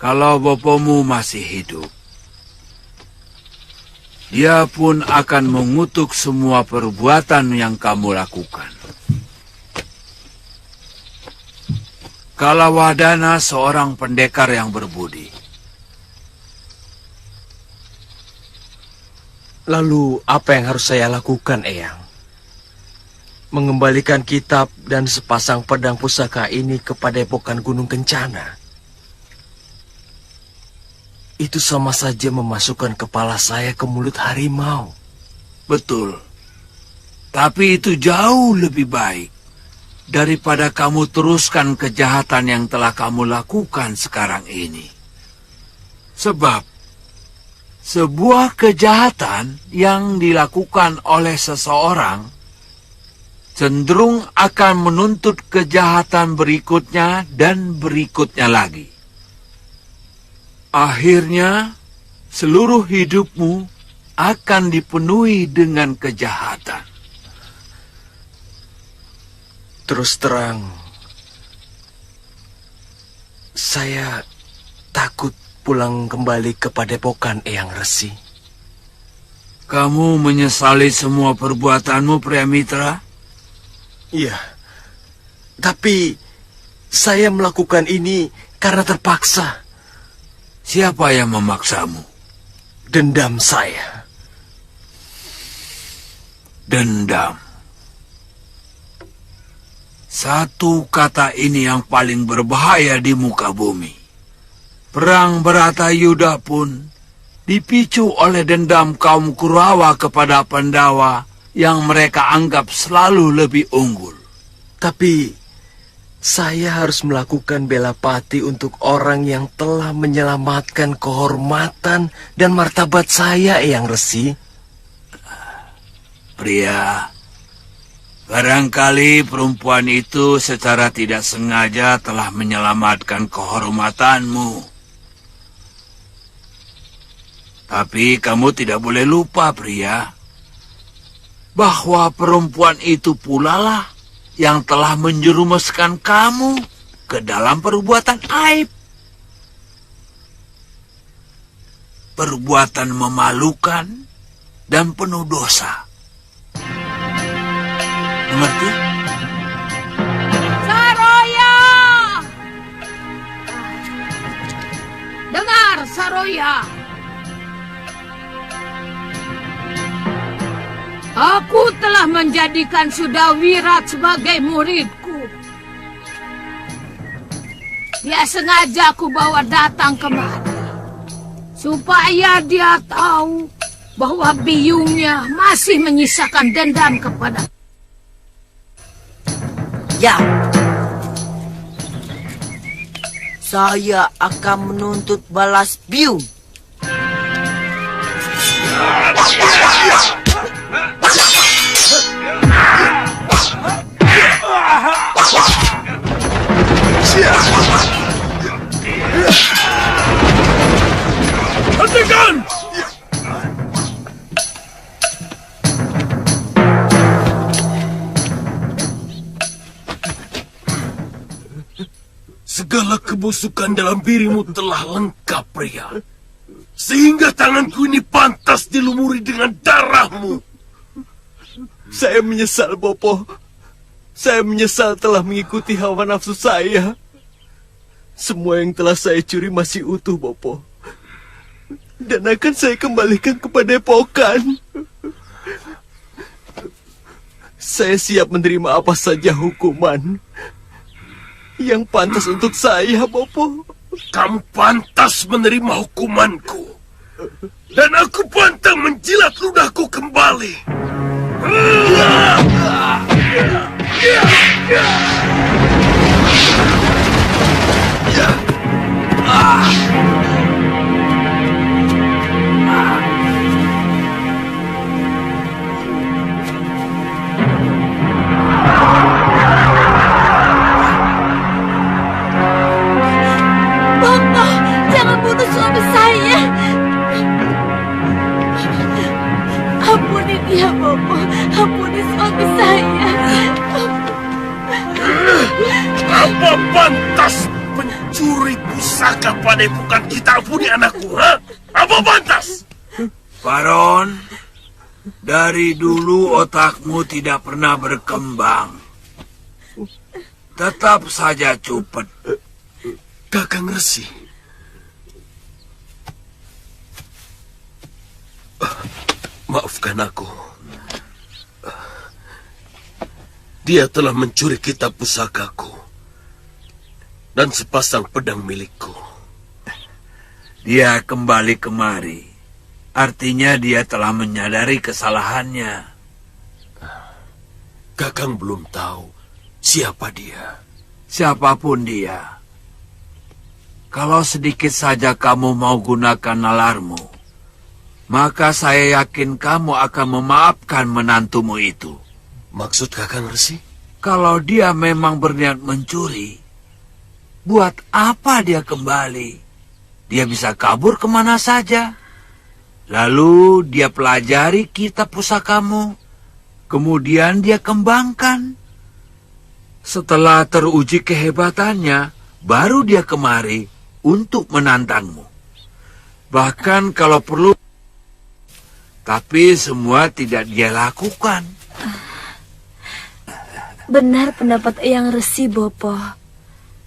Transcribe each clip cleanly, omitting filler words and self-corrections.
Kalau bapamu masih hidup, dia pun akan mengutuk semua perbuatan yang kamu lakukan. Kalawadana seorang pendekar yang berbudi. Lalu apa yang harus saya lakukan, Eyang? Mengembalikan kitab dan sepasang pedang pusaka ini ke Padepokan Gunung Kencana. Itu sama saja memasukkan kepala saya ke mulut harimau. Betul. Tapi itu jauh lebih baik daripada kamu teruskan kejahatan yang telah kamu lakukan sekarang ini. Sebab sebuah kejahatan yang dilakukan oleh seseorang cenderung akan menuntut kejahatan berikutnya dan berikutnya lagi. Akhirnya, seluruh hidupmu akan dipenuhi dengan kejahatan. Terus terang, saya takut pulang kembali ke Padepokan Eyang Resi. Kamu menyesali semua perbuatanmu, Priamitra? Iya, tapi saya melakukan ini karena terpaksa. Siapa yang memaksamu? Dendam saya. Dendam. Satu kata ini yang paling berbahaya di muka bumi. Perang Bharatayuddha pun dipicu oleh dendam kaum Kurawa kepada Pandawa yang mereka anggap selalu lebih unggul. Tapi saya harus melakukan bela pati untuk orang yang telah menyelamatkan kehormatan dan martabat saya, Eyang Resi. Pria, barangkali perempuan itu secara tidak sengaja telah menyelamatkan kehormatanmu. Tapi kamu tidak boleh lupa, pria, bahwa perempuan itu pula lah yang telah menjerumuskan kamu ke dalam perbuatan aib. Perbuatan memalukan dan penuh dosa. Mengerti? Saroya! Dengar, Saroya! Aku telah menjadikan Sudawirat sebagai muridku. Dia sengaja aku bawa datang kemari, supaya dia tahu bahwa biungnya masih menyisakan dendam kepada. Ya, saya akan menuntut balas biung. Hentikan! Segala kebusukan dalam dirimu telah lengkap, pria. Sehingga tanganku ini pantas dilumuri dengan darahmu. Saya menyesal, Bopo. Saya menyesal telah mengikuti hawa nafsu saya. Semua yang telah saya curi masih utuh, Bopo. Dan akan saya kembalikan ke Padepokan. Saya siap menerima apa saja hukuman yang pantas untuk saya, Bopo. Kamu pantas menerima hukumanku. Dan aku pantang menjilat ludahku kembali. Bopo, jangan bunuh suami saya. Ampuni dia, Bopo. Ampuni suami saya. Apa pantas pencuri pusaka padepokan kita ampuni anakku, ha? Apa pantas? Baron, dari dulu otakmu tidak pernah berkembang. Tetap saja cupet. Kakang Resi. Maafkan aku. Dia telah mencuri kitab pusakaku dan sepasang pedang milikku. Dia kembali kemari. Artinya dia telah menyadari kesalahannya. Kakang belum tahu siapa dia. Siapapun dia. Kalau sedikit saja kamu mau gunakan nalarmu, maka saya yakin kamu akan memaafkan menantumu itu. Maksud Kakang Resi? Kalau dia memang berniat mencuri, buat apa dia kembali? Dia bisa kabur kemana saja. Lalu dia pelajari kitab pusakamu, kemudian dia kembangkan. Setelah teruji kehebatannya, baru dia kemari untuk menantangmu. Bahkan kalau perlu, tapi semua tidak dia lakukan. Benar pendapat Eyang Resi, Bopo.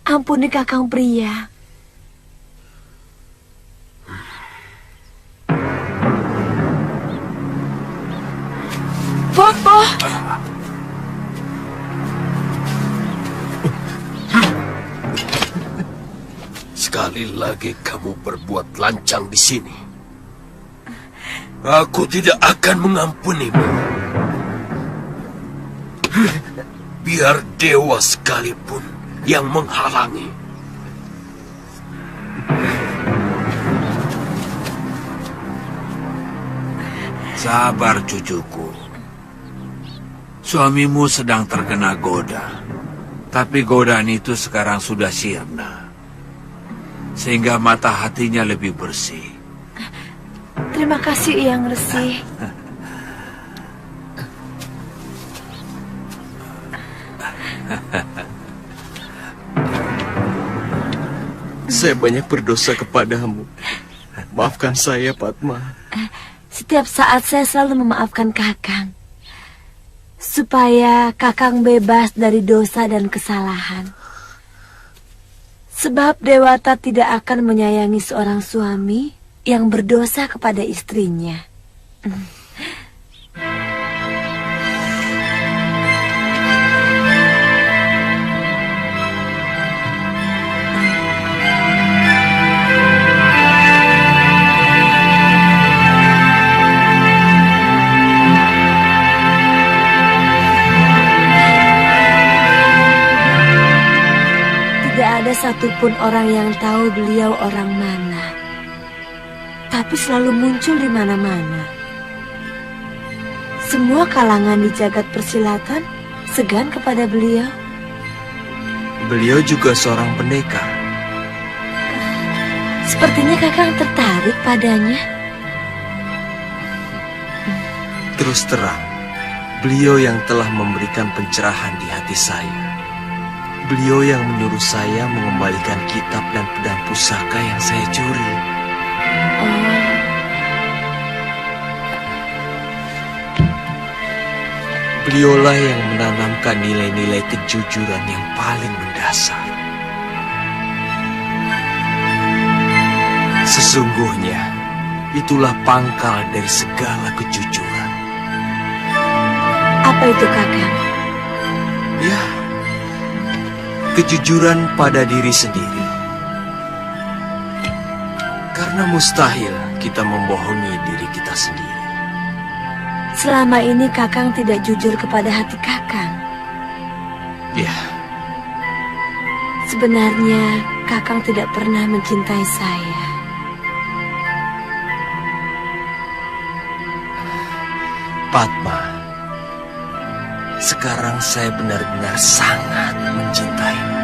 Ampuni Kakang Pria. Bopo! Sekali lagi kamu berbuat lancang di sini. Aku tidak akan mengampunimu. Biar dewa sekalipun yang menghalangi. Sabar cucuku. Suamimu sedang terkena goda. Tapi godaan itu sekarang sudah sirna. Sehingga mata hatinya lebih bersih. Terima kasih, Eyang Resi. Saya banyak berdosa kepadamu. Maafkan saya, Padma. Setiap saat saya selalu memaafkan Kakang. Supaya Kakang bebas dari dosa dan kesalahan. Sebab Dewata tidak akan menyayangi seorang suami yang berdosa kepada istrinya. Tidak ada satupun orang yang tahu beliau orang mana. Tapi selalu muncul di mana-mana. Semua kalangan di jagat persilatan segan kepada beliau. Beliau juga seorang pendekar. Sepertinya Kakang tertarik padanya. Terus terang, beliau yang telah memberikan pencerahan di hati saya. Beliau yang menyuruh saya mengembalikan kitab dan pedang pusaka yang saya curi. Beliaulah yang menanamkan nilai-nilai kejujuran yang paling mendasar. Sesungguhnya, itulah pangkal dari segala kejujuran. Apa itu, Kakang? Ya, kejujuran pada diri sendiri. Karena mustahil kita membohongi diri kita sendiri. Selama ini Kakang tidak jujur kepada hati Kakang. Ya, Sebenarnya Kakang tidak pernah mencintai saya. Padma, sekarang saya benar-benar sangat mencintaimu.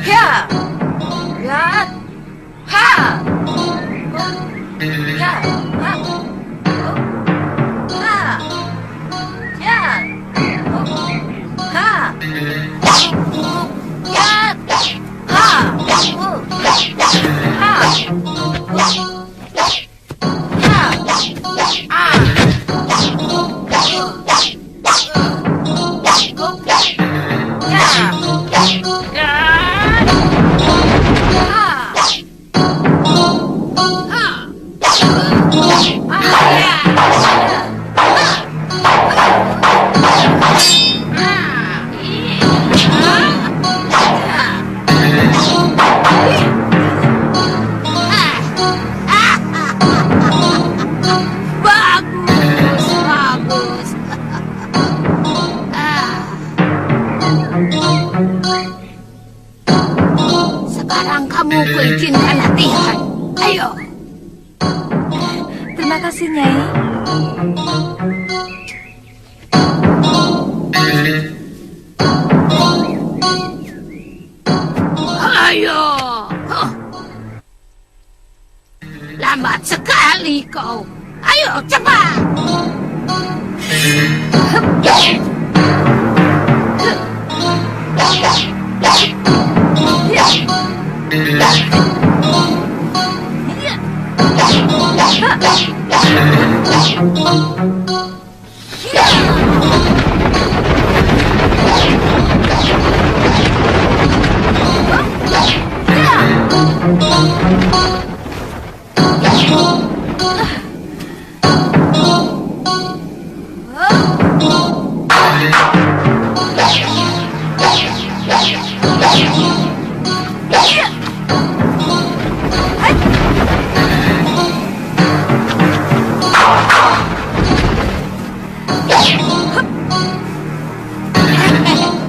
Ya. Ya. Ha. Ya. Ha. Ha. Ya. Ha. Ya. Ha. Bagus, bagus. Sekarang kamu kuizinkan latihan. Ayo. Terima kasih, Nyai. Ayo. Lambat sekali kau. Ayo, cepat.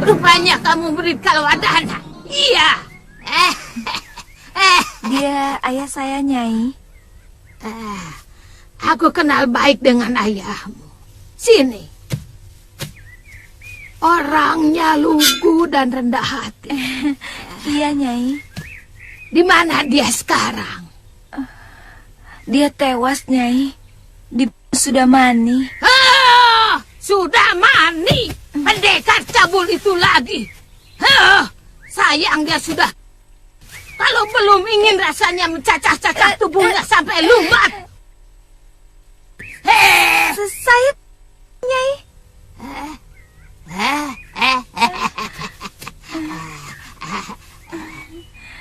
Rupanya kamu murid Kalwadana. Iya. Dia ayah saya, Nyai. Aku kenal baik dengan ayahmu. Sini. Orangnya lugu dan rendah hati. Iya, Nyai. Di mana dia sekarang? Dia tewas, Nyai. Di sudah mani. Sudah mani. Pendekar cabul itu lagi. Sayang dia sudah. Kalau belum ingin rasanya mencacah-cacah tubuhnya sampai lumat. Saya, Nyai.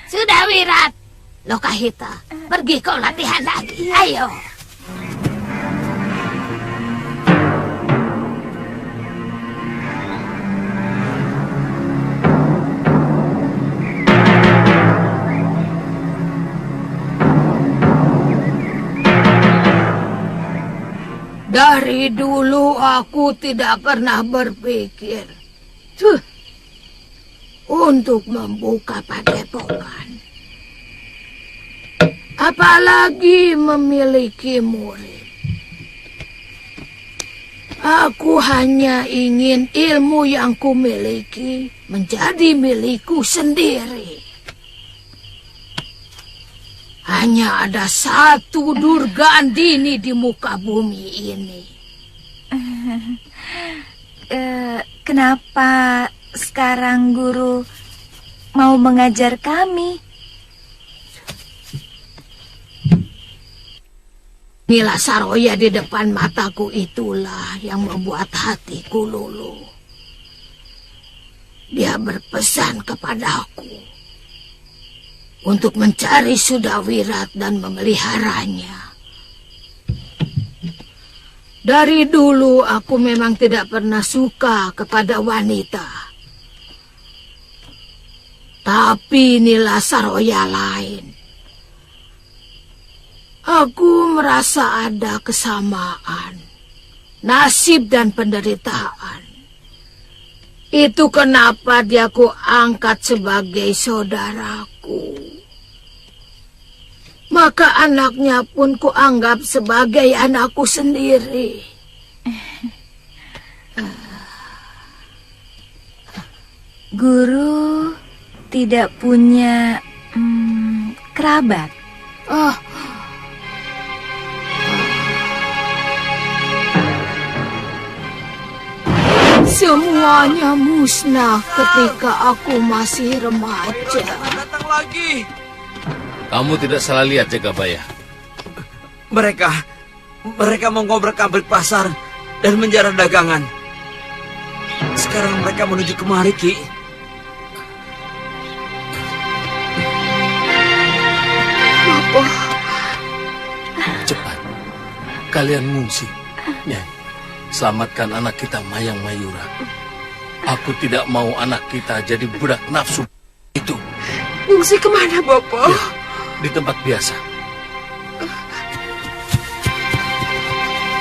Sudah, Wirat. Lokahita, pergi kau latihan lagi. Ayo. Dari dulu aku tidak pernah berpikir untuk membuka padepokan. Apalagi memiliki murid. Aku hanya ingin ilmu yang kumiliki menjadi milikku sendiri. Hanya ada satu Durgandini di muka bumi ini. Kenapa sekarang guru mau mengajar kami? Nila Saroya di depan mataku itulah yang membuat hatiku luluh. Dia berpesan kepadaku untuk mencari Sudawirat dan memeliharanya. Dari dulu aku memang tidak pernah suka kepada wanita. Tapi Nila Saroya lain. Aku merasa ada kesamaan, nasib dan penderitaan. Itu kenapa dia ku angkat sebagai saudaraku. Maka anaknya pun ku anggap sebagai anakku sendiri. Guru tidak punya kerabat? Oh, semuanya musnah ketika aku masih remaja. Datang lagi. Kamu tidak salah lihat, Jagabaya. Mereka mengobrak-abrik pasar dan menjarah dagangan. Sekarang mereka menuju kemari, Ki. Cepat, kalian mengungsi. Nyai, selamatkan anak kita Mayang Mayura. Aku tidak mau anak kita jadi budak nafsu itu. Mengungsi kemana, Bopo? Ya, di tempat biasa.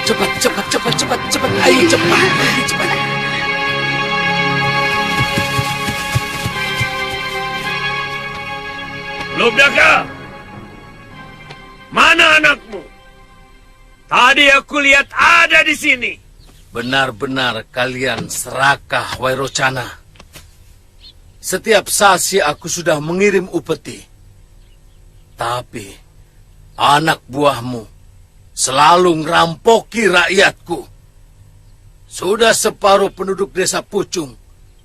Cepat. Ayo cepat. Lubdaka, mana anakmu? Tadi aku lihat ada di sini. Benar-benar kalian serakah, Wairocana. Setiap sasi aku sudah mengirim upeti. Tapi anak buahmu selalu ngerampoki rakyatku. Sudah separuh penduduk desa Pucung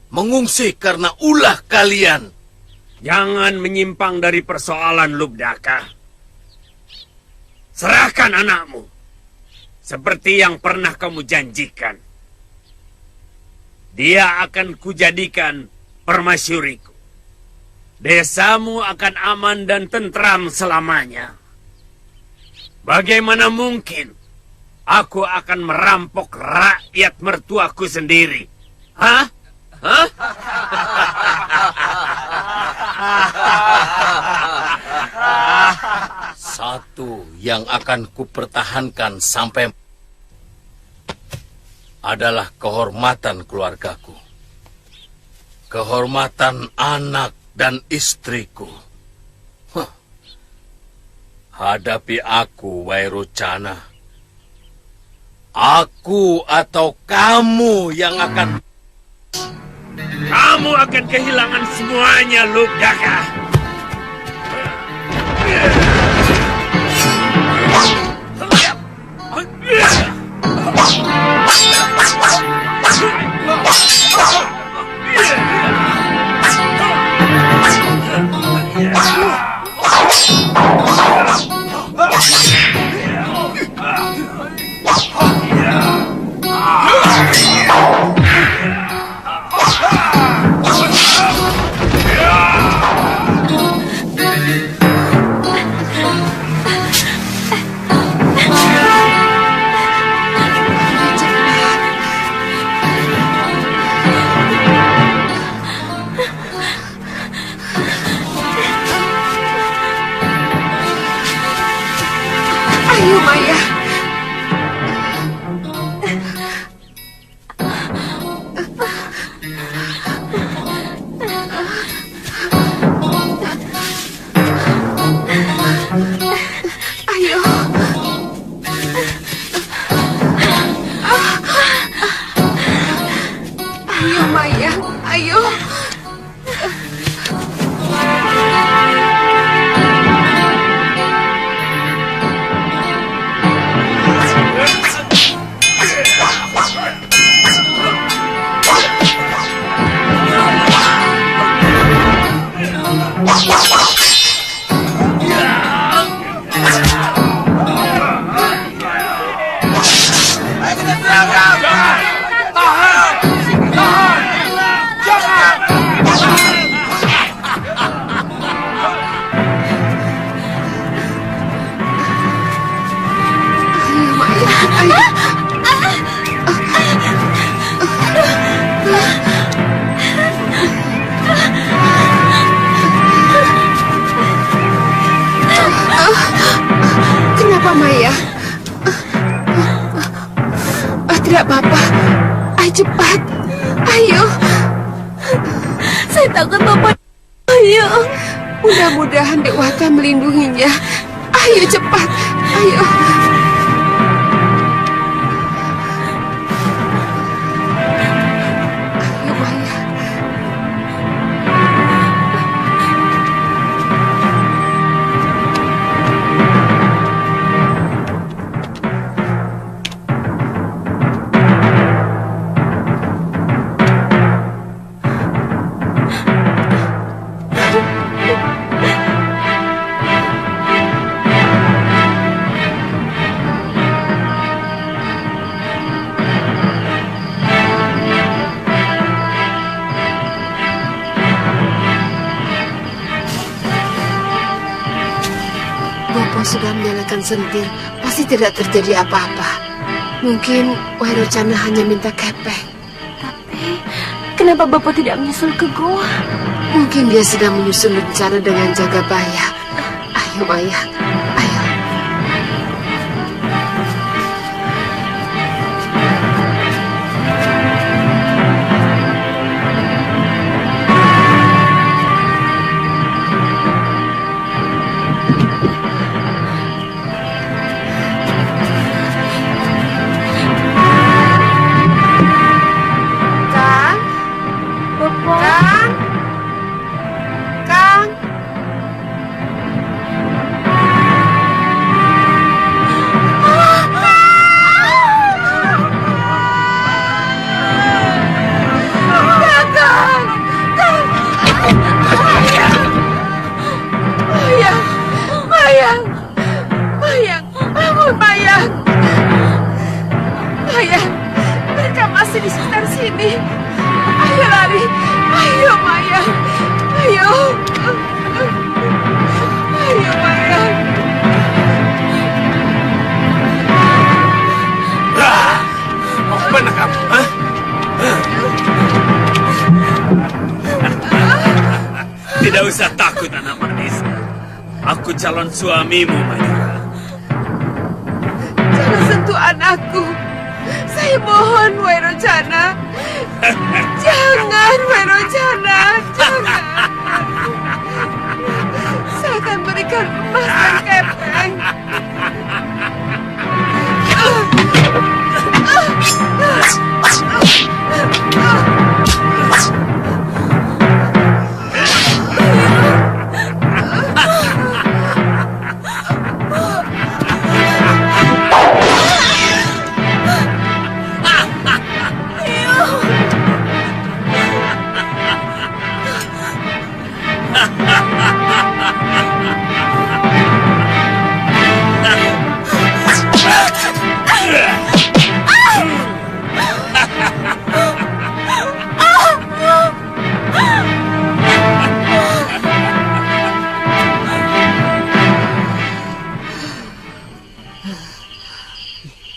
mengungsi karena ulah kalian. Jangan menyimpang dari persoalan, Lubdaka. Serahkan anakmu, seperti yang pernah kamu janjikan. Dia akan kujadikan permasyuriku. Desamu akan aman dan tentram selamanya. Bagaimana mungkin aku akan merampok rakyat mertuaku sendiri? Hah? Satu yang akan kupertahankan sampai adalah kehormatan keluargaku. Kehormatan anak dan istriku. Hadapi aku, Wairocana. Aku atau kamu yang akan... Kamu akan kehilangan semuanya, Lubdaka. Ayo, Maya. Ayo. Ayo, Maya. Ayo. Kenapa Maya? Tidak apa-apa. Ayo cepat. Ayo. Saya takut Bapak. Ayo. Mudah-mudahan Dewata melindunginya. Ayo cepat. Ayo. Ayo Maya. Bopo sudah menyalakan sentir. Pasti tidak terjadi apa-apa. Mungkin Wairocana hanya minta kepeng. Tapi kenapa Bapak tidak menyusul ke goa? Mungkin dia sedang menyusun rencana dengan jaga baya. Ayo Maya, ayo. Kang, Bapak. Kang, Kang. Mayang, Mayang, Mayang, bangun Mayang. Mayang, mereka masih di sekitar sini. Ayo lari, ayo Mayang, ayo. Ayo Mayang. Mau kemana kamu? Hah? Tidak usah takut, anak manis. Aku calon suamimu, Mayura. Jangan sentuh anakku. Saya mohon, Wairocana. Jangan, Wairocana. Jangan. Saya akan berikan emas dan kepeng.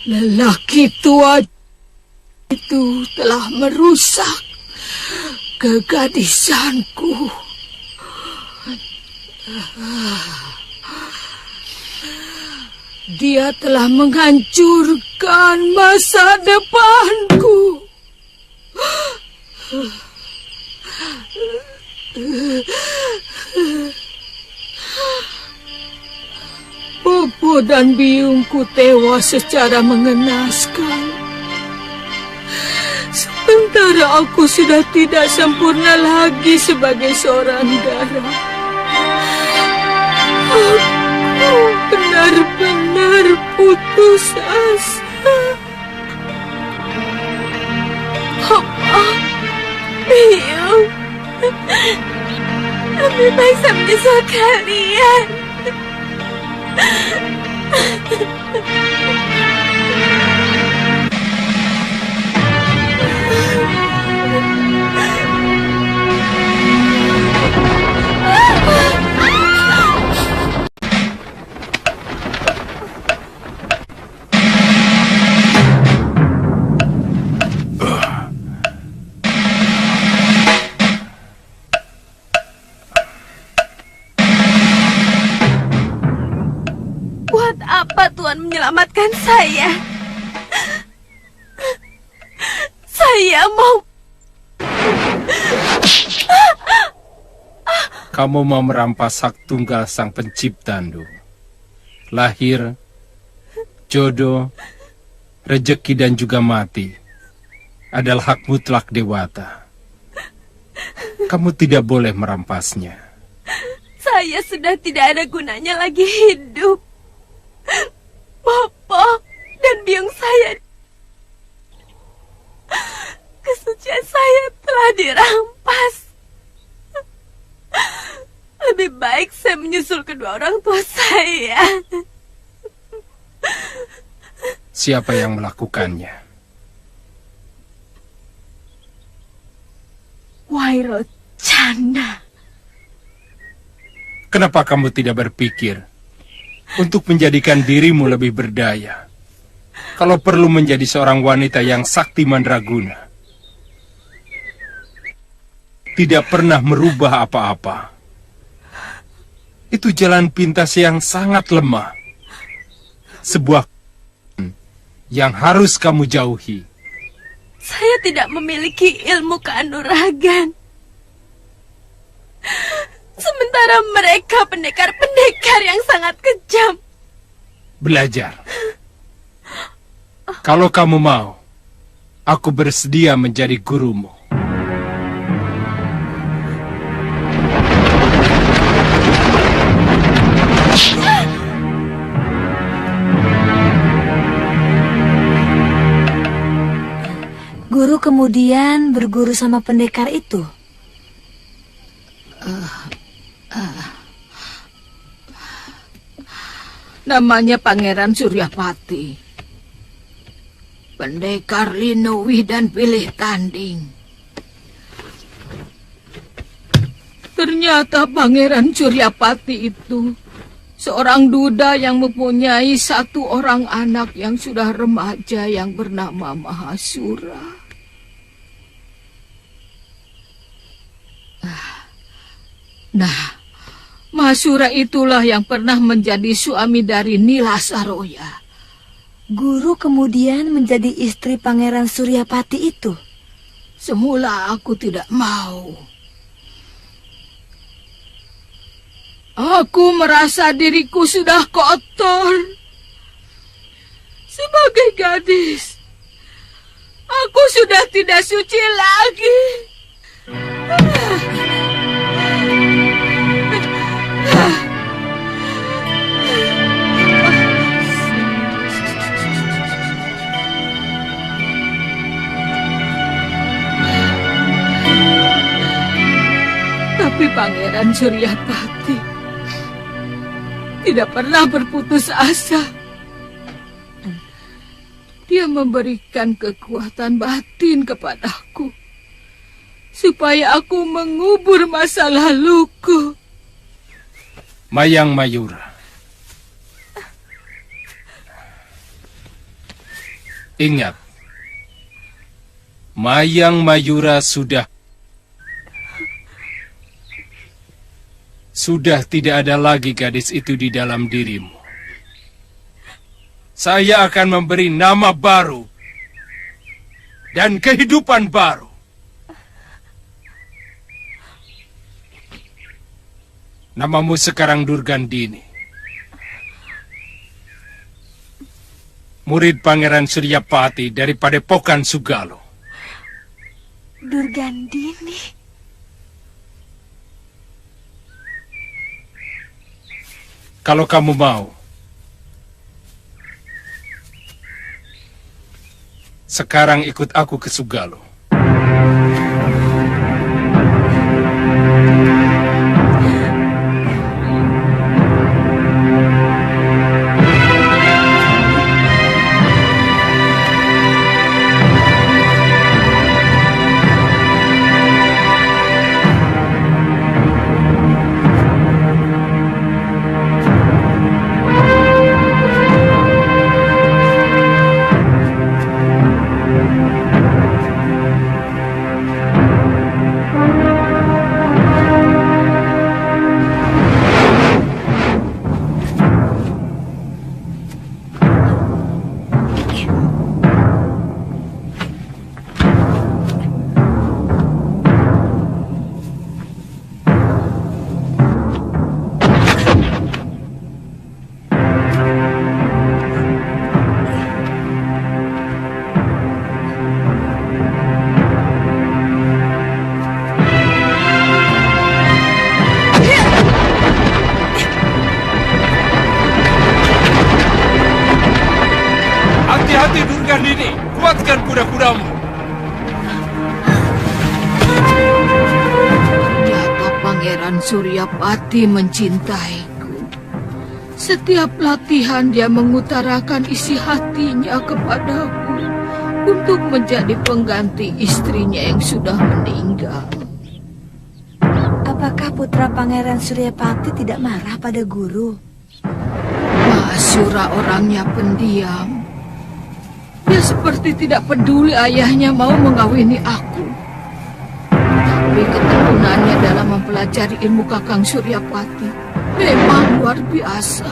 Lelaki tua itu telah merusak kegadisanku. Dia telah menghancurkan masa depanku. Bobo dan biungku tewas secara mengenaskan. Sementara aku sudah tidak sempurna lagi sebagai seorang darah. Aku benar-benar putus asa. Papa, Biung, lebih baik saya menyesal kalian. Buat apa Tuhan menyelamatkan saya? Saya mau... Kamu mau merampas hak tunggal Sang Pencipta, Ndu. Lahir, jodoh, rejeki dan juga mati adalah hak mutlak Dewata. Kamu tidak boleh merampasnya. Saya sudah tidak ada gunanya lagi hidup. Bopo dan biung saya, kesucian saya telah dirampas. Lebih baik saya menyusul kedua orang tua saya. Siapa yang melakukannya? Wairocana. Kenapa kamu tidak berpikir untuk menjadikan dirimu lebih berdaya? Kalau perlu menjadi seorang wanita yang sakti mandraguna, tidak pernah merubah apa-apa. Itu jalan pintas yang sangat lemah. Sebuah yang harus kamu jauhi. Saya tidak memiliki ilmu kanuragan. Sementara mereka pendekar-pendekar yang sangat kejam. Belajar. Kalau kamu mau, aku bersedia menjadi gurumu. Guru kemudian berguru sama pendekar itu. Namanya Pangeran Suryapati. Pendekar Linuwih dan pilih tanding. Ternyata Pangeran Suryapati itu seorang duda yang mempunyai satu orang anak yang sudah remaja yang bernama Mahasura. Nah, Mahasura itulah yang pernah menjadi suami dari Nila Saroya. Guru kemudian menjadi istri Pangeran Suryapati itu. Semula aku tidak mau. Aku merasa diriku sudah kotor. Sebagai gadis, aku sudah tidak suci lagi. Tapi Pangeran Suryapati tidak pernah berputus asa. Dia memberikan kekuatan batin kepadaku supaya aku mengubur masa laluku. Mayang Mayura. Ingat, Mayang Mayura sudah tidak ada lagi gadis itu di dalam dirimu. Saya akan memberi nama baru dan kehidupan baru. Namamu sekarang Durgandini. Murid Pangeran Suryapati dari Padepokan Sugalo. Durgandini? Kalau kamu mau, sekarang ikut aku ke Sugalo. Durgandini, kuatkan kuda-kudamu. Ternyata Pangeran Suryapati mencintaiku. Setiap latihan dia mengutarakan isi hatinya kepadaku untuk menjadi pengganti istrinya yang sudah meninggal. Apakah putra Pangeran Suryapati tidak marah pada guru? Mahasura orangnya pendiam. Dia seperti tidak peduli ayahnya mau mengawini aku. Tapi ketekunannya dalam mempelajari ilmu Kakang Suryapati memang luar biasa.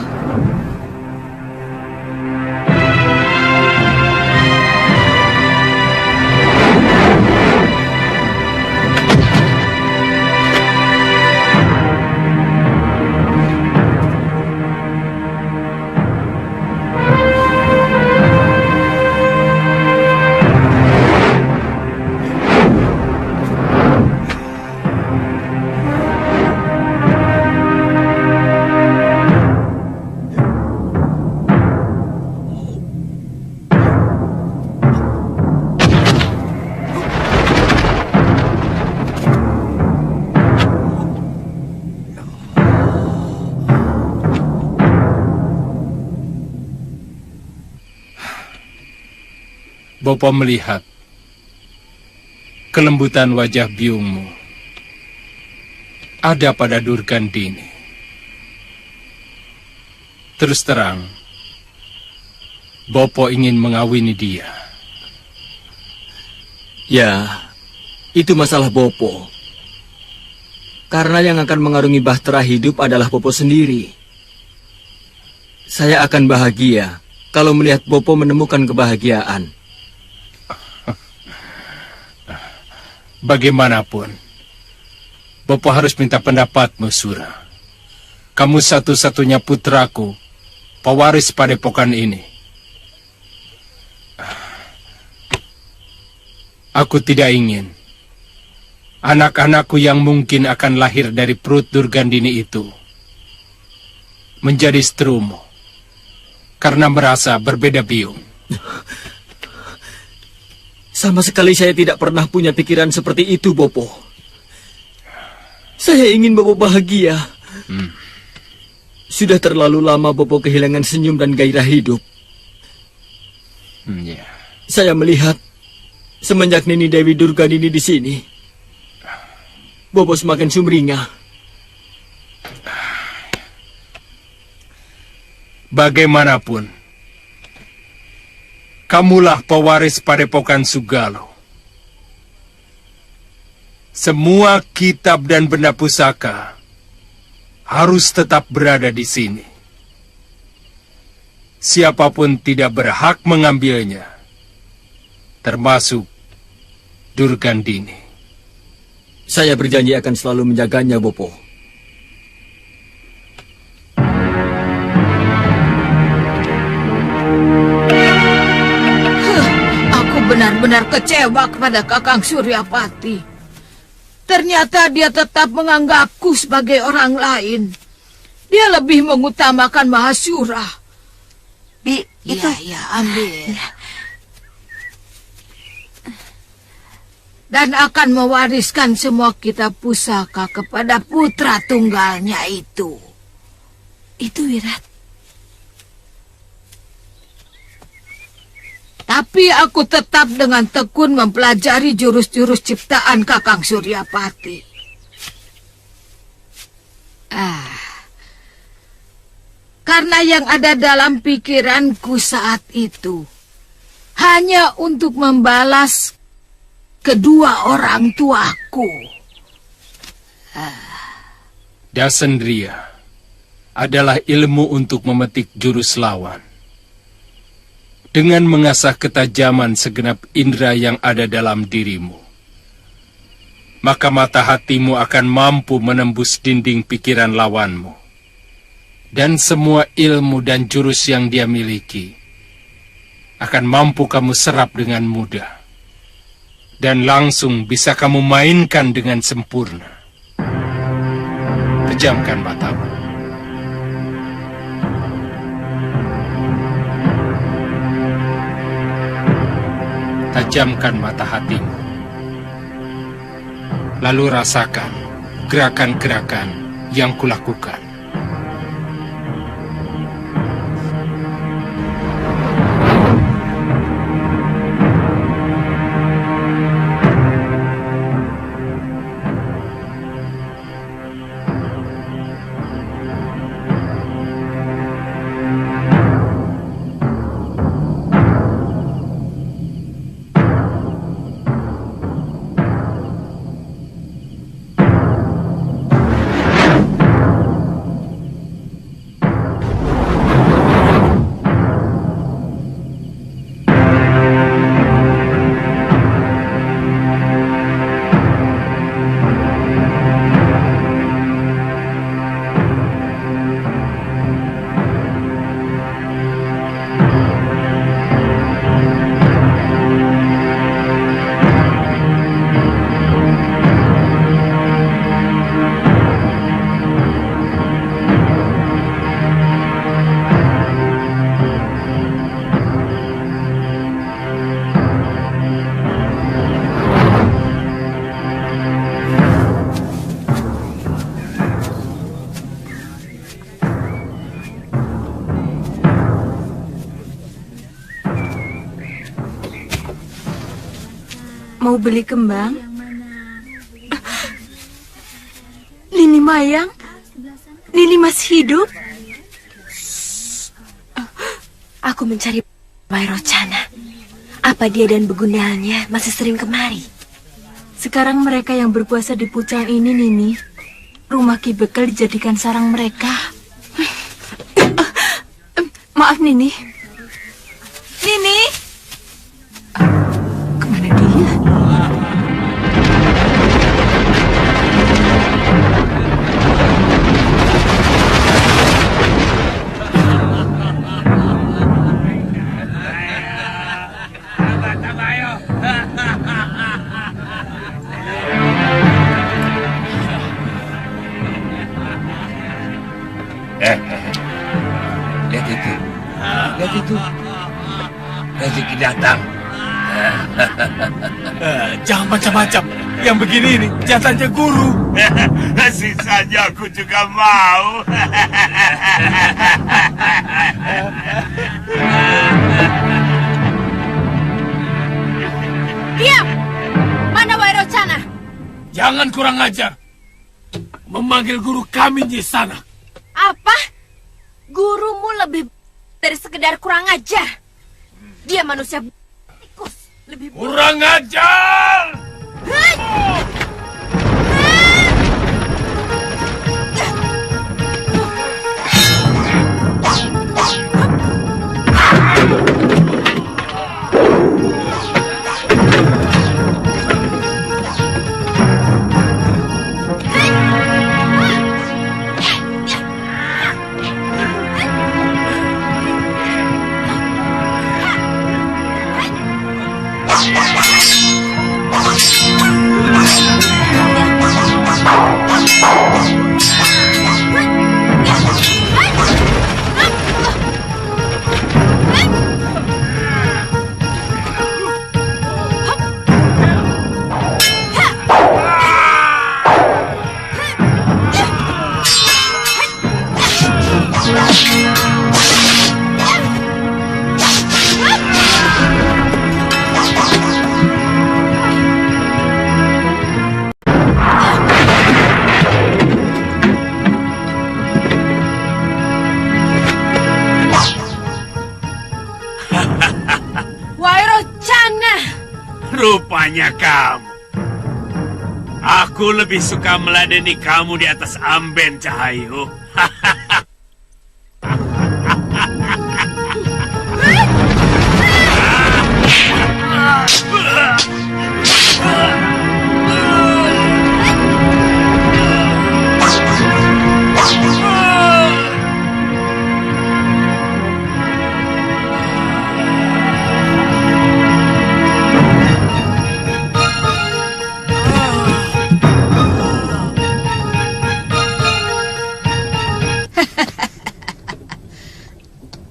Bopo melihat kelembutan wajah biungmu ada pada Durgandini. Terus terang, Bopo ingin mengawini dia. Ya, itu masalah Bopo. Karena yang akan mengarungi bahtera hidup adalah Bopo sendiri. Saya akan bahagia kalau melihat Bopo menemukan kebahagiaan. Bagaimanapun, Bopo harus minta pendapatmu, Sura. Kamu satu-satunya putraku, pewaris padepokan ini. Aku tidak ingin anak-anakku yang mungkin akan lahir dari perut Durgandini itu menjadi strumo karena merasa berbeda biung. Sama sekali saya tidak pernah punya pikiran seperti itu, Bopo. Saya ingin Bopo bahagia. Sudah terlalu lama Bopo kehilangan senyum dan gairah hidup. Saya melihat semenjak Nini Dewi Durgandini di sini, Bopo semakin sumringah. Bagaimanapun, kamulah pewaris padepokan Sugalo. Semua kitab dan benda pusaka harus tetap berada di sini. Siapapun tidak berhak mengambilnya, termasuk Durgandini. Saya berjanji akan selalu menjaganya, Bopo. Benar-benar kecewa kepada Kakang Suryapati. Ternyata dia tetap menganggapku sebagai orang lain. Dia lebih mengutamakan Mahasura. Itu. Ya, ambil. Dan akan mewariskan semua kitab pusaka kepada putra tunggalnya itu. Itu Wirat. Tapi aku tetap dengan tekun mempelajari jurus-jurus ciptaan Kakang Suryapati. Karena yang ada dalam pikiranku saat itu hanya untuk membalas kedua orang tuaku. Dasendriya adalah ilmu untuk memetik jurus lawan. Dengan mengasah ketajaman segenap indera yang ada dalam dirimu, maka mata hatimu akan mampu menembus dinding pikiran lawanmu. Dan semua ilmu dan jurus yang dia miliki akan mampu kamu serap dengan mudah. Dan langsung bisa kamu mainkan dengan sempurna. Pejamkan matamu. pejamkan mata hatimu. Lalu rasakan gerakan-gerakan yang kulakukan. Mau beli kembang? Nini Mayang? Nini masih hidup? Aku mencari Wairocana. Apa dia dan begundalnya masih sering kemari? Sekarang mereka yang berpuasa di Pucang ini, Nini, rumah Ki Bekel dijadikan sarang mereka. Maaf, Nini. Nini! Kemana dia? Lihat itu. Lihat itu. Rezeki datang. Jangan macam-macam. Yang begini ini jatahnya guru. Sisanya aku juga mau. Diam! Mana Wairocana? Jangan kurang ajar. Memanggil guru kami di sana. Apa? Gurumu lebih dari sekedar kurang ajar. Dia manusia tikus. Lebih Kurang ajar! Rupanya kamu. Aku lebih suka meladeni kamu di atas Amben, Cahayu.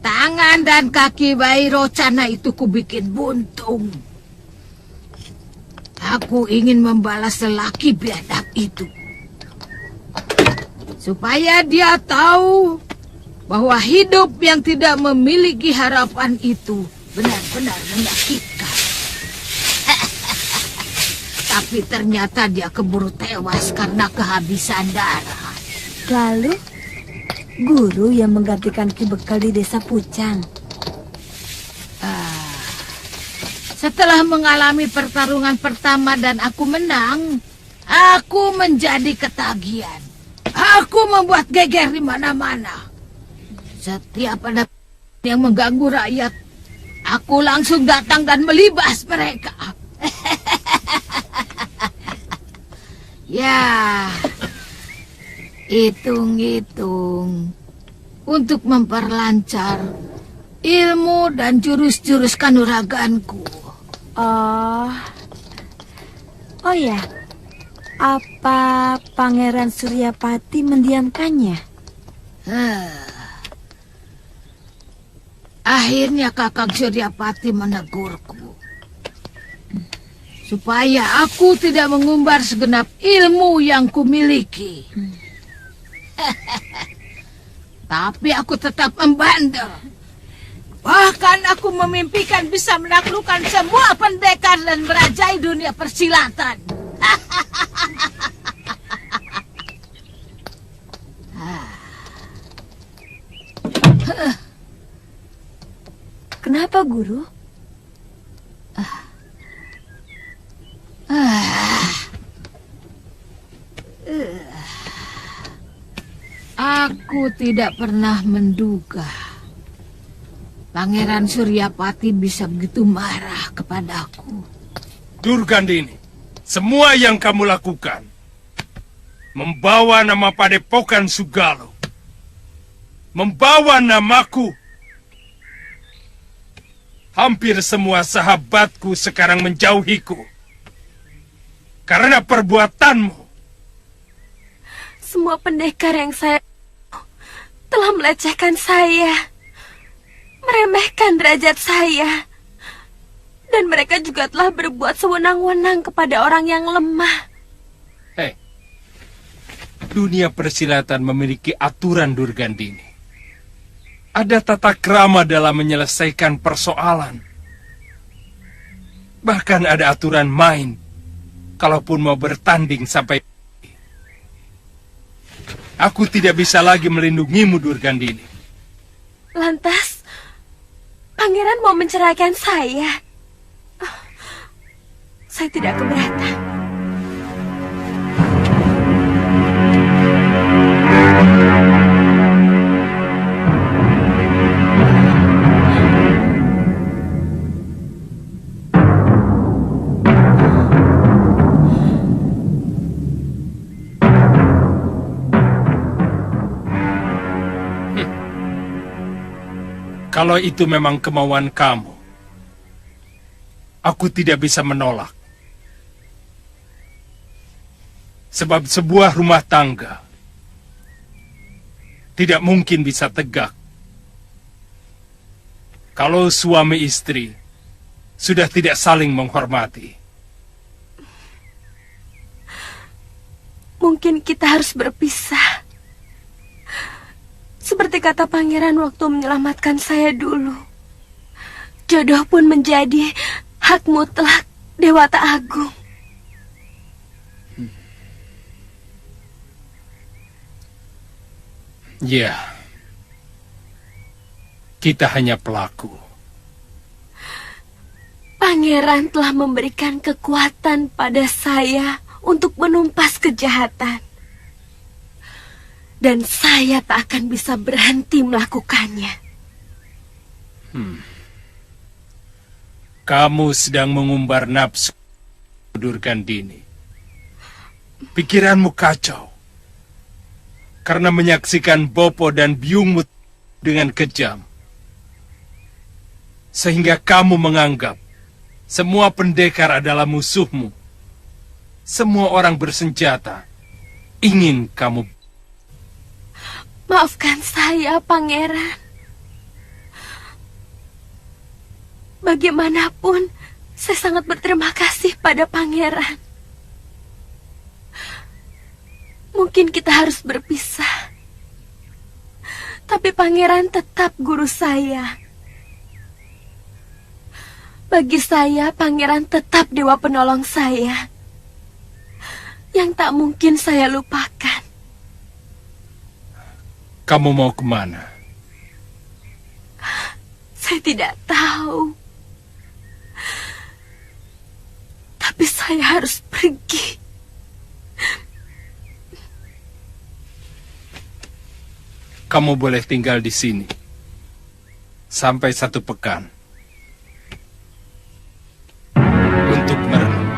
Tangan dan kaki Wairocana itu kubikin buntung. Aku ingin membalas lelaki biadab itu. Supaya dia tahu bahwa hidup yang tidak memiliki harapan itu benar-benar menyakitkan. Tapi ternyata dia keburu tewas karena kehabisan darah. Lalu, guru yang menggantikan Ki Bekal di desa Pucang. Setelah mengalami pertarungan pertama dan aku menang, aku menjadi ketagihan. Aku membuat geger di mana-mana. Setiap ada yang mengganggu rakyat, aku langsung datang dan melibas mereka. Ya, hitung-hitung untuk memperlancar ilmu dan jurus-jurus kanuraganku. Oh ya, apa Pangeran Suryapati mendiamkannya? Akhirnya Kakang Suryapati menegurku supaya aku tidak mengumbar segenap ilmu yang kumiliki. Tapi aku tetap membandel. Bahkan aku memimpikan bisa menaklukkan semua pendekar dan merajai dunia persilatan. Kenapa, Guru? Aku tidak pernah menduga Pangeran Suryapati bisa begitu marah kepadaku. Durgandini, semua yang kamu lakukan membawa nama Padepokan Sugalo, membawa namaku. Hampir semua sahabatku sekarang menjauhiku karena perbuatanmu. Semua pendekar yang saya telah melecehkan saya, meremehkan derajat saya, dan mereka juga telah berbuat sewenang-wenang kepada orang yang lemah. Hei, dunia persilatan memiliki aturan, Durgandini. Ada tata krama dalam menyelesaikan persoalan. Bahkan ada aturan main, kalaupun mau bertanding sampai... Aku tidak bisa lagi melindungimu, Durgandini. Lantas, Pangeran mau menceraikan saya? Saya tidak keberatan. Kalau itu memang kemauan kamu, aku tidak bisa menolak. Sebab sebuah rumah tangga tidak mungkin bisa tegak kalau suami istri sudah tidak saling menghormati. Mungkin kita harus berpisah. Seperti kata Pangeran waktu menyelamatkan saya dulu. Jodoh pun menjadi hak mutlak Dewata Agung. Ya, kita hanya pelaku. Pangeran telah memberikan kekuatan pada saya untuk menumpas kejahatan. Dan saya tak akan bisa berhenti melakukannya. Kamu sedang mengumbar nafsu, Durgandini. Pikiranmu kacau. Karena menyaksikan Bopo dan biungmu dengan kejam. Sehingga kamu menganggap semua pendekar adalah musuhmu. Semua orang bersenjata ingin kamu. Maafkan saya, Pangeran. Bagaimanapun, Saya sangat berterima kasih pada pangeran. Mungkin kita harus berpisah. Tapi pangeran tetap guru saya. Bagi saya, pangeran tetap dewa penolong saya. Yang tak mungkin saya lupakan. Kamu mau kemana? Saya tidak tahu. Tapi saya harus pergi. Kamu boleh tinggal di sini sampai 1 pekan untuk merenung.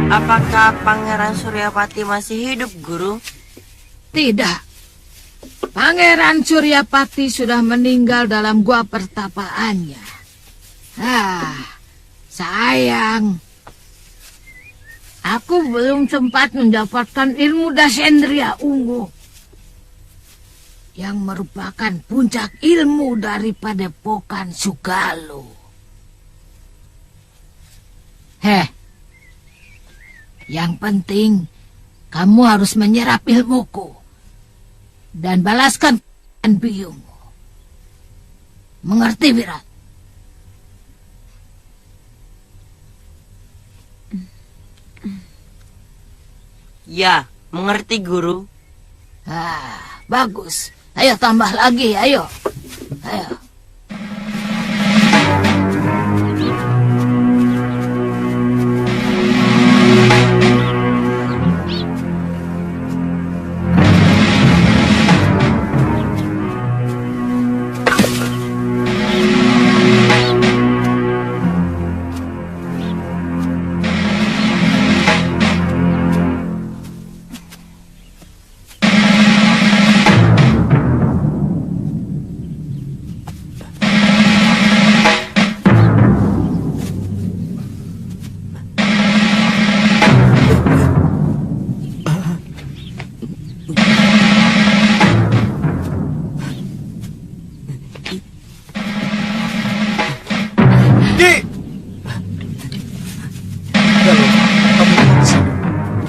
Apakah Pangeran Suryapati masih hidup, Guru? Tidak. Pangeran Suryapati sudah meninggal dalam gua pertapaannya. Sayang. Aku belum sempat mendapatkan ilmu Dasendria Ungu, yang merupakan puncak ilmu dari Padepokan Sugalu. Yang penting, kamu harus menyerap ilmuku dan balaskan biyungmu. Mengerti, Wirat? Ya, mengerti, Guru. Bagus. Ayo tambah lagi, ayo. Ayo.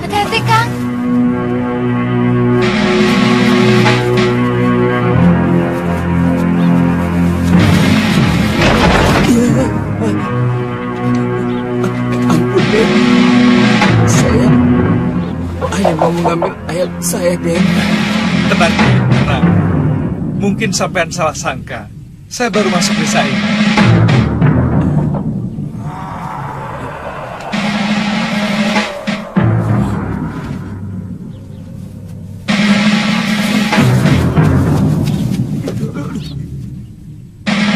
Hati-hati, Kang. Ampun, Den. Saya hanya mau mengambil ayat saya, Den. Tenang, tenang. Mungkin sampean salah sangka. Saya baru masuk desa ini.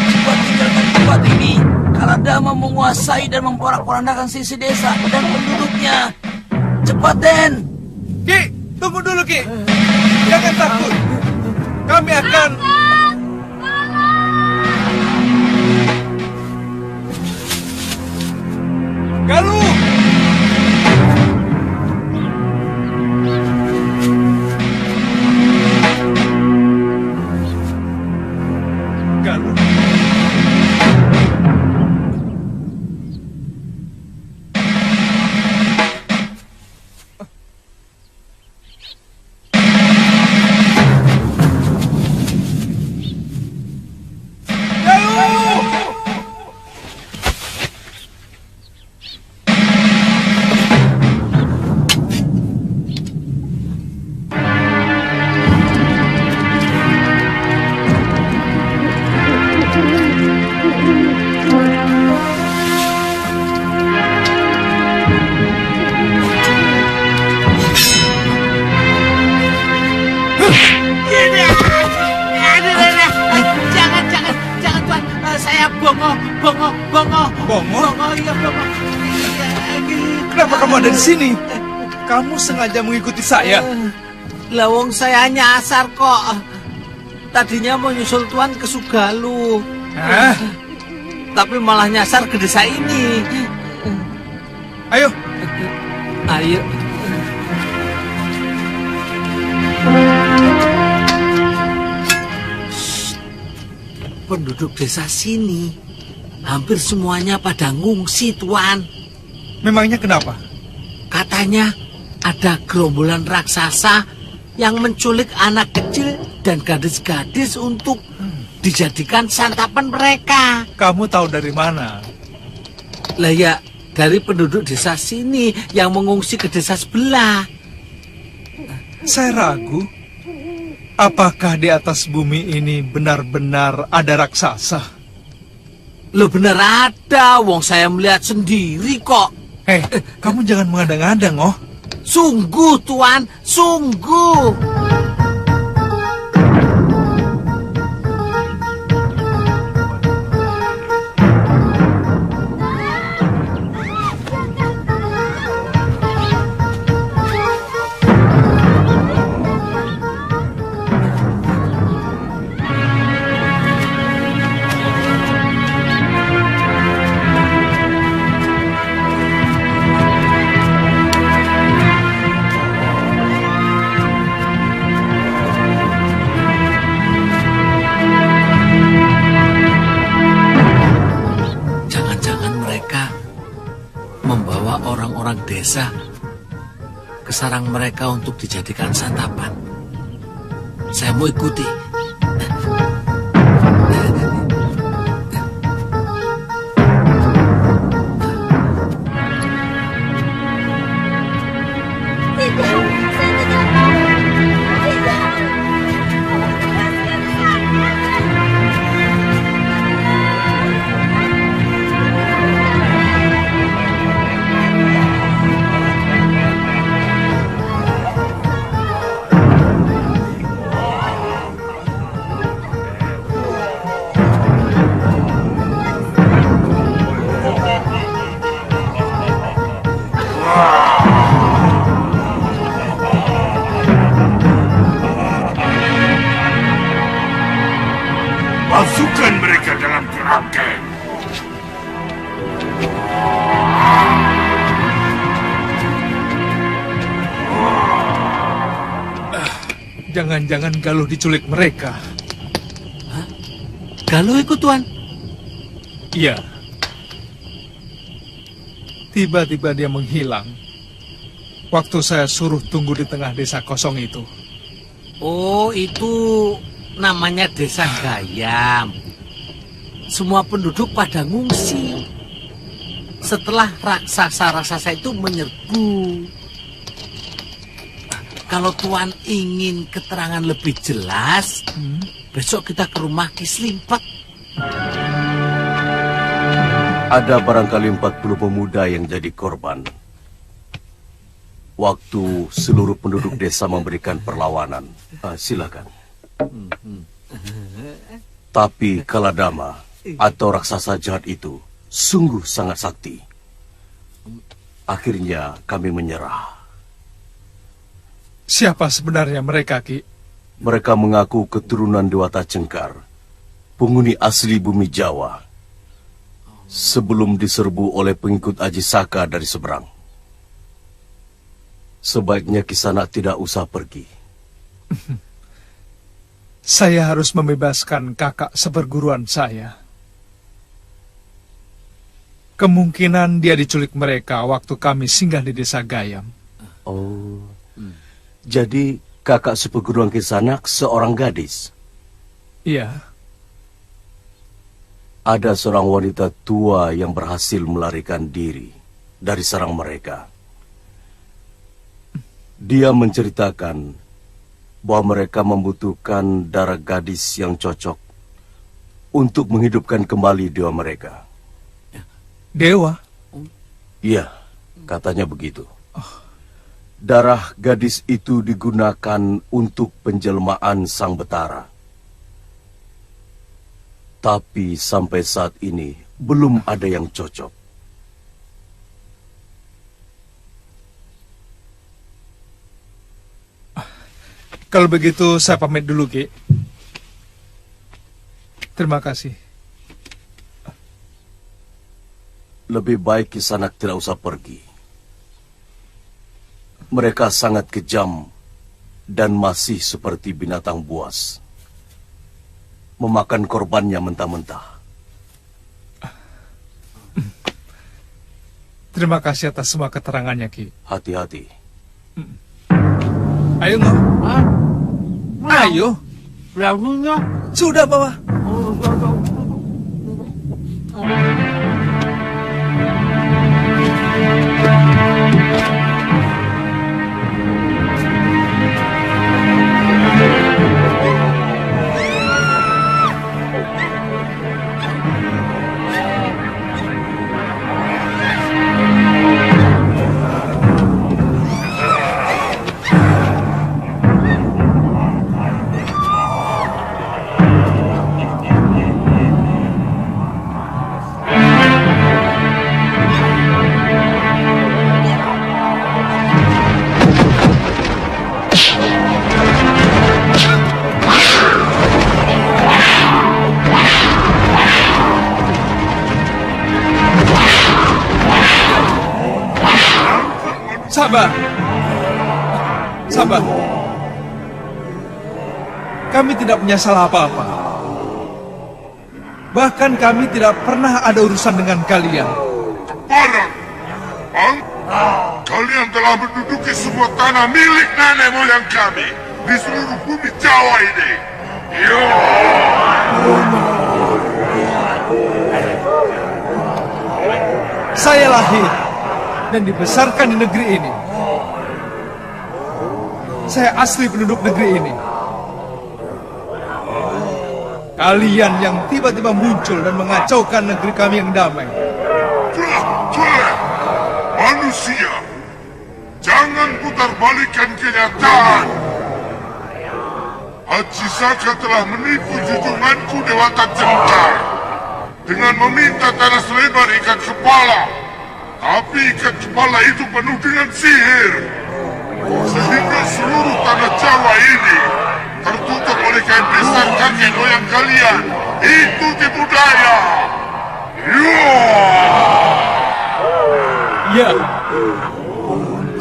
Cepat tinggalkan tempat ini. Kaladama menguasai dan memporak-porandakan sisi desa dan penduduknya. Cepat, Den. Ki, tunggu dulu, Ki. Jangan takut. Kami akan... Galuh! Galuh. Kenapa kamu ada di sini? Kamu sengaja mengikuti saya? Lawong saya nyasar kok. Tadinya mau nyusul Tuan ke Sugalu. Tapi malah nyasar ke desa ini. Ayo. Ayo. penduduk desa sini hampir semuanya pada ngungsi, Tuan. Memangnya kenapa? Katanya ada gerombolan raksasa yang menculik anak kecil dan gadis-gadis untuk dijadikan santapan mereka. Kamu tahu dari mana? Lah ya, dari penduduk desa sini yang mengungsi ke desa sebelah. Saya ragu. Apakah di atas bumi ini benar-benar ada raksasa? Loh benar ada, wong saya melihat sendiri kok. Hei, kamu jangan mengadang-adang, oh. Sungguh, Tuan, sungguh. Orang desa ke sarang mereka untuk dijadikan santapan. Saya mau ikuti. Masukkan mereka dalam kerangkeng. Jangan-jangan Galuh diculik mereka. Hah? Galuh ikut, Tuan? Iya. Tiba-tiba dia menghilang. Waktu saya suruh tunggu di tengah desa kosong itu. Oh, itu namanya desa Gayam. Semua penduduk pada ngungsi setelah raksasa-raksasa itu menyerbu. Kalau Tuan ingin keterangan lebih jelas, besok kita ke rumah Ki Slimpet. Ada barangkali 40 pemuda yang jadi korban waktu seluruh penduduk desa memberikan perlawanan. Silakan. Tapi Kaladama atau raksasa jahat itu sungguh sangat sakti. Akhirnya kami menyerah. Siapa sebenarnya mereka, Ki? Mereka mengaku keturunan Dewata Cengkar, penghuni asli bumi Jawa, sebelum diserbu oleh pengikut Aji Saka dari seberang. Sebaiknya Kisanak tidak usah pergi. Saya harus membebaskan kakak seperguruan saya. Kemungkinan dia diculik mereka waktu kami singgah di desa Gayam. Oh, jadi kakak seperguruan Kisanak seorang gadis? Iya. Ada seorang wanita tua yang berhasil melarikan diri dari sarang mereka. Dia menceritakan bahwa mereka membutuhkan darah gadis yang cocok untuk menghidupkan kembali dewa mereka. Dewa? Iya, katanya begitu. Darah gadis itu digunakan untuk penjelmaan Sang Betara. Tapi sampai saat ini belum ada yang cocok. Kalau begitu saya pamit dulu, Ki. Terima kasih. Lebih baik Kisanak tidak usah pergi. Mereka sangat kejam dan masih seperti binatang buas. memakan korbannya mentah-mentah. Terima kasih atas semua keterangannya, Ki. Hati-hati. Ayo, Ngo. Ayo. Sudah, Bawa. Sabar. Sabar. Kami tidak punya salah apa-apa. Bahkan kami tidak pernah ada urusan dengan kalian. Parang, kalian telah menduduki semua tanah milik nenek moyang kami di seluruh bumi Jawa ini. Yo! Saya lahir dan dibesarkan di negeri ini. Saya asli penduduk negeri ini. Kalian yang tiba-tiba muncul dan mengacaukan negeri kami yang damai. Manusia, jangan putar balikan kenyataan. Haji Saka telah menipu junjunganku Dewata Cengkar dengan meminta tanah selebar ikat kepala. Tapi ikat kepala itu penuh dengan sihir, sehingga seluruh tanah Jawa ini tertutup oleh kain besar kakek moyang kalian. Itu tipu daya. Ya,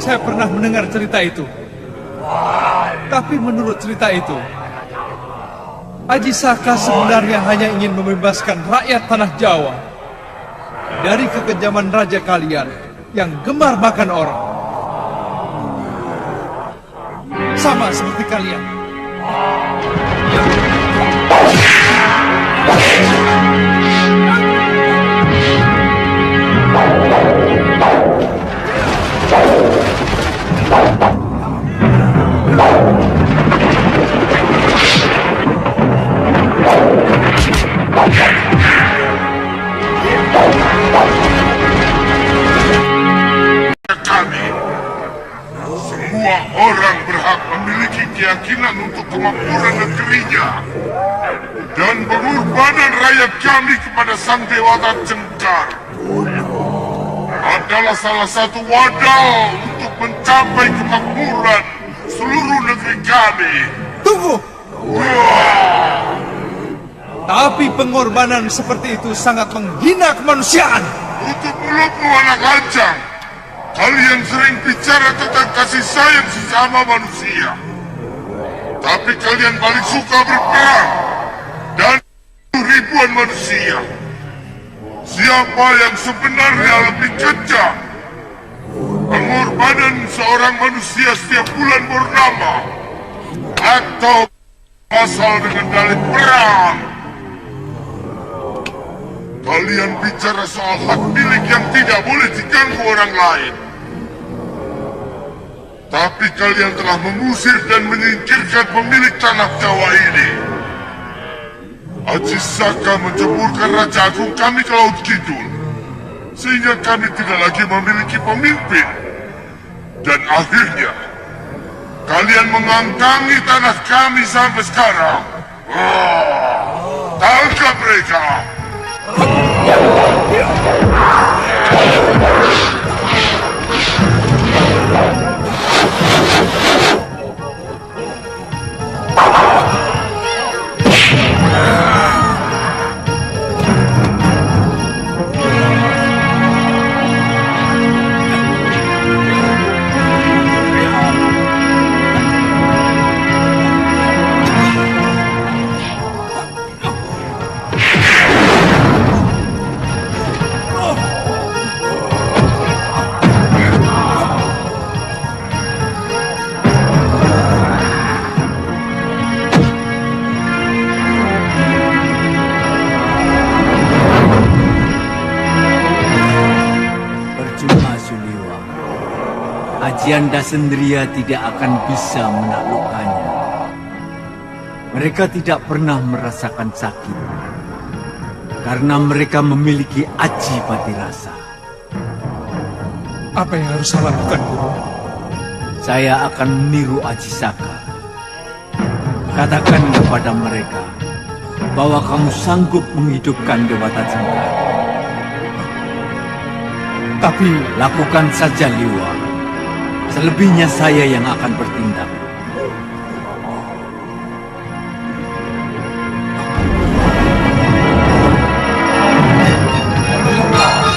saya pernah mendengar cerita itu. Tapi menurut cerita itu, Haji Saka sebenarnya hanya ingin membebaskan rakyat tanah Jawa dari kekejaman raja kalian yang gemar makan orang. Sama seperti kalian. Kami, semua orang berhak memiliki keyakinan untuk kemakmuran negerinya dan pengorbanan rakyat kami kepada Sang Dewata Cengkar adalah salah satu wadah untuk mencapai kemakmuran seluruh negeri kami. Tunggu! Tapi pengorbanan seperti itu sangat menghina kemanusiaan. Untuk mulutmu anak lancang, kalian sering bicara tentang kasih sayang sesama manusia. Tapi kalian paling suka berperang dan ribuan manusia. Siapa yang sebenarnya lebih kejam? Pengorbanan seorang manusia setiap bulan purnama atau asal dengan dalih perang? Kalian bicara soal hak milik yang tidak boleh diganggu orang lain. Tapi kalian telah mengusir dan menyingkirkan pemilik tanah Jawa ini. Haji Saka menceburkan Raja Agung kami ke Laut Kidul, sehingga kami tidak lagi memiliki pemimpin. Dan akhirnya, kalian mengangkangi tanah kami sampai sekarang. Tangkap mereka! Kepolisian Dasendria tidak akan bisa menaklukkannya. Mereka tidak pernah merasakan sakit karena mereka memiliki aji patirasa. Apa yang harus saya lakukan, Guru? Saya akan meniru Aji Saka. Katakan kepada mereka bahwa kamu sanggup menghidupkan Dewata Cengkar. Tapi lakukan saja, Liwa. Selebihnya saya yang akan bertindak.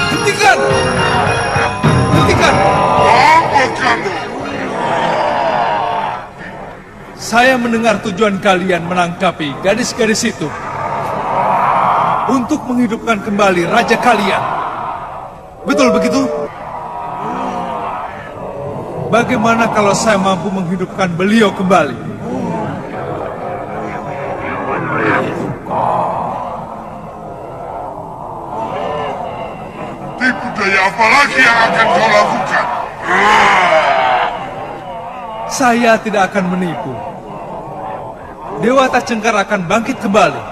Hentikan! Hentikan! Apa kamu? Saya mendengar tujuan kalian menangkapi gadis-gadis itu untuk menghidupkan kembali raja kalian. Betul begitu? Bagaimana kalau saya mampu menghidupkan beliau kembali? Tipu daya apa lagi yang akan kau lakukan? Saya tidak akan menipu. Dewata Cengkar akan bangkit kembali.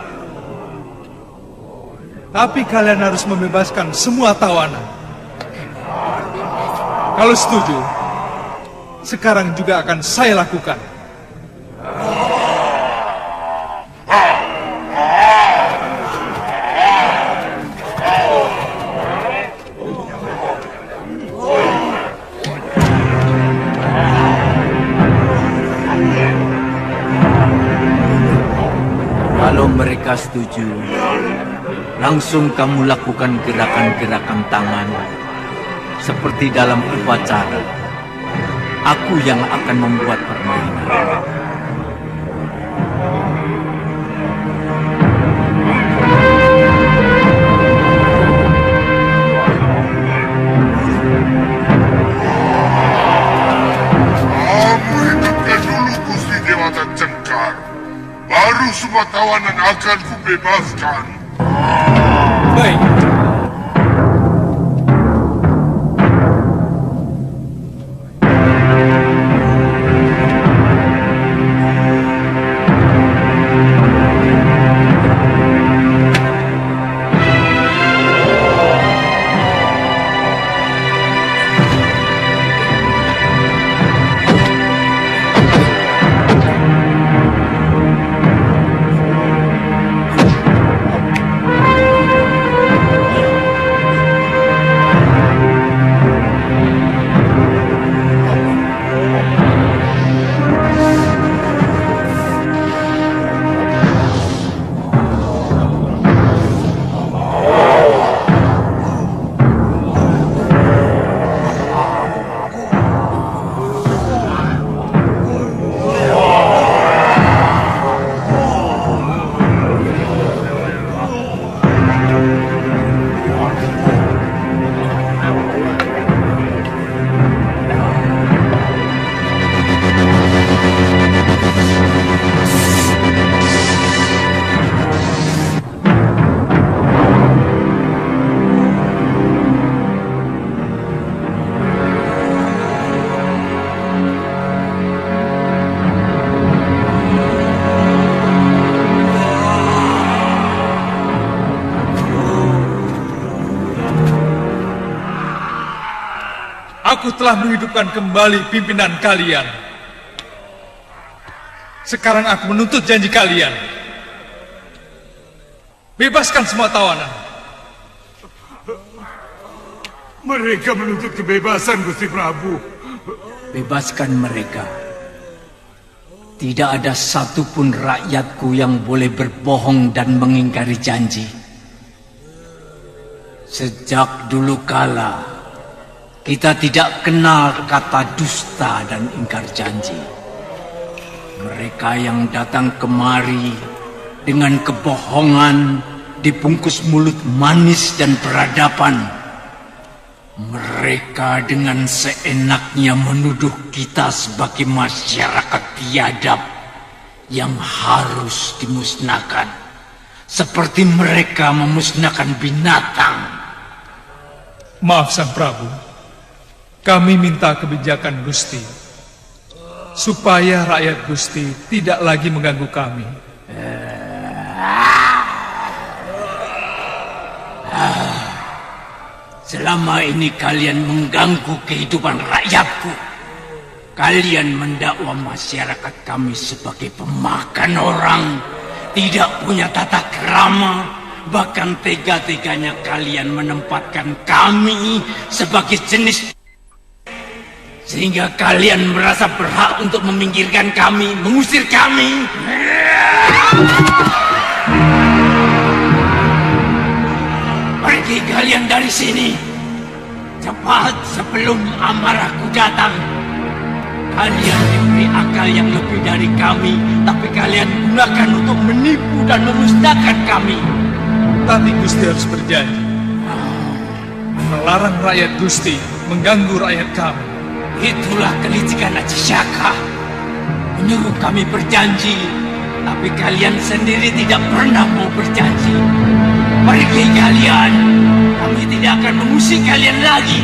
Tapi kalian harus membebaskan semua tawanan. Kalau setuju, sekarang juga akan saya lakukan. Kalau mereka setuju, langsung kamu lakukan gerakan-gerakan tangan seperti dalam upacara. Aku yang akan membuat permainan. Kamu hidupkan dulu Gusti Dewata Cengkar. Baru semua tawanan akan kubebaskan. Baik. Aku telah menghidupkan kembali pimpinan kalian. Sekarang aku menuntut janji kalian. Bebaskan semua tawanan. Mereka menuntut kebebasan, Gusti Prabu. Bebaskan mereka. Tidak ada satupun rakyatku yang boleh berbohong dan mengingkari janji. Sejak dulu kala, kita tidak kenal kata dusta dan ingkar janji. Mereka yang datang kemari dengan kebohongan dibungkus mulut manis dan peradaban. Mereka dengan seenaknya menuduh kita sebagai masyarakat biadab yang harus dimusnahkan. Seperti mereka memusnahkan binatang. Maaf Sang Prabu, Kami minta kebijakan Gusti, supaya rakyat Gusti tidak lagi mengganggu kami. Selama ini kalian mengganggu kehidupan rakyatku. Kalian mendakwa masyarakat kami sebagai pemakan orang, tidak punya tata krama, bahkan tega-teganya kalian menempatkan kami sebagai jenis, sehingga kalian merasa berhak untuk meminggirkan kami, mengusir kami. Pergi kalian dari sini, cepat sebelum amarahku datang. Kalian diberi akal yang lebih dari kami, tapi kalian gunakan untuk menipu dan memusnahkan kami. Tapi Gusti harus berjanji melarang rakyat Gusti mengganggu rakyat kami. Itulah kelicikan Aji Saka, menyuruh kami berjanji, tapi kalian sendiri tidak pernah mau berjanji. Pergi kalian, kami tidak akan mengusik kalian lagi.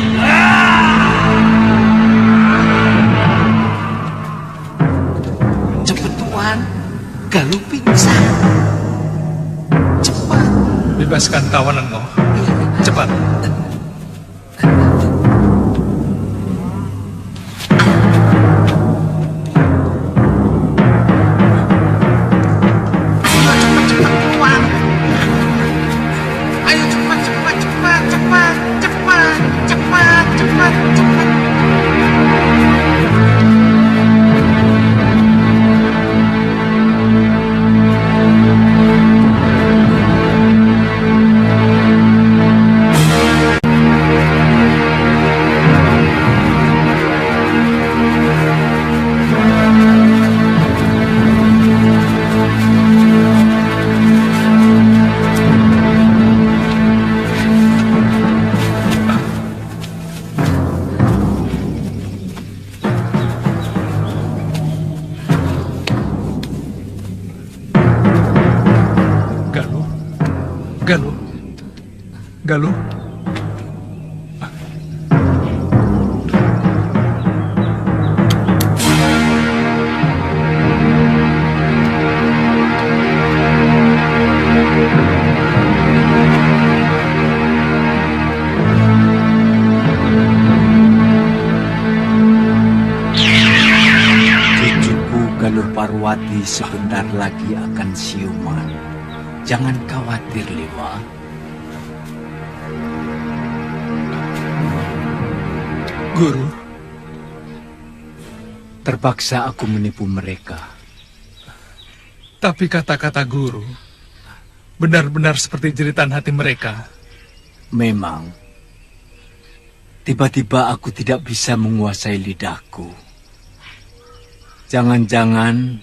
Cepet Tuan, Galuh pingsan. Cepat. Bebaskan tawanan kau. Cepat. Galuh. Cucuku Galuh Parwati sebentar lagi akan siuman. Jangan khawatir, Lewa. Guru, terpaksa aku menipu mereka. Tapi kata-kata guru benar-benar seperti jeritan hati mereka. Memang, tiba-tiba aku tidak bisa menguasai lidahku. Jangan-jangan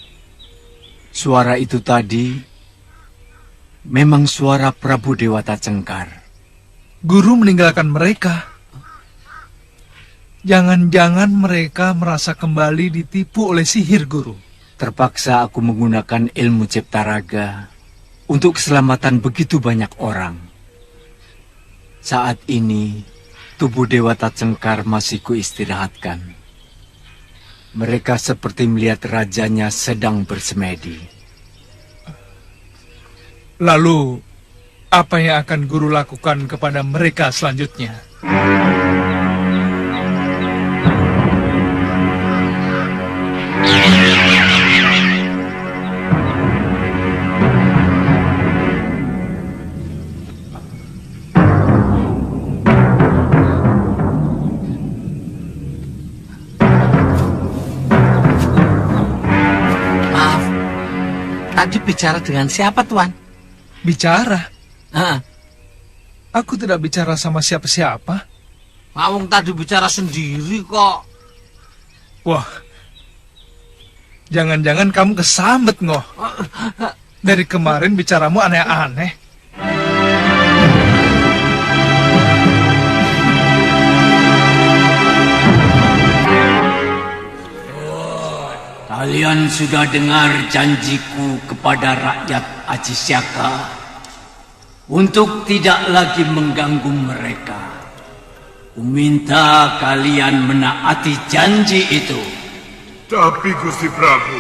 suara itu tadi memang suara Prabu Dewata Cengkar. Guru meninggalkan mereka. Jangan-jangan mereka merasa kembali ditipu oleh sihir, Guru. Terpaksa aku menggunakan ilmu cipta raga untuk keselamatan begitu banyak orang. Saat ini, tubuh Dewata Cengkar masih kuistirahatkan. Mereka seperti melihat rajanya sedang bersemedi. Lalu, apa yang akan Guru lakukan kepada mereka selanjutnya? Tadi bicara dengan siapa, Tuan? Bicara? Hah? Aku tidak bicara sama siapa-siapa. Ngawung tadi bicara sendiri kok. Wah, jangan-jangan kamu kesambet, Ngoh. Dari kemarin bicaramu aneh-aneh. Kalian sudah dengar janjiku kepada rakyat Aji Saka untuk tidak lagi mengganggu mereka. Kuminta kalian menaati janji itu. Tapi Gusti Prabu,